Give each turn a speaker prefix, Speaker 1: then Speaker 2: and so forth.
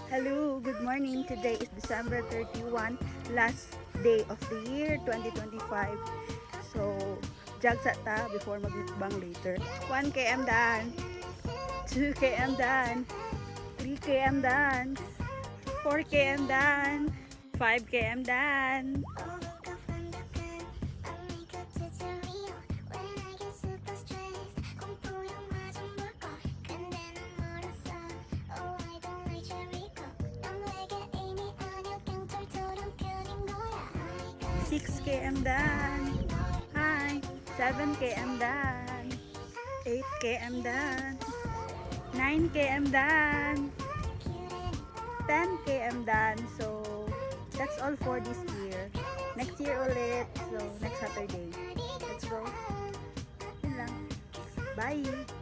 Speaker 1: Hello, good morning. Today is December 31, last day of the year 2025. So, jog sa ta before mag-mukbang later. 1 km done, 2 km done, 3 km done, 4 km done, 5 km done. Six km done. Hi. 7 km done. 8 km done. 9 km done. 10 km done. So that's all for this year. Next year ulit. So next Saturday. Let's go. Yun lang. Bye.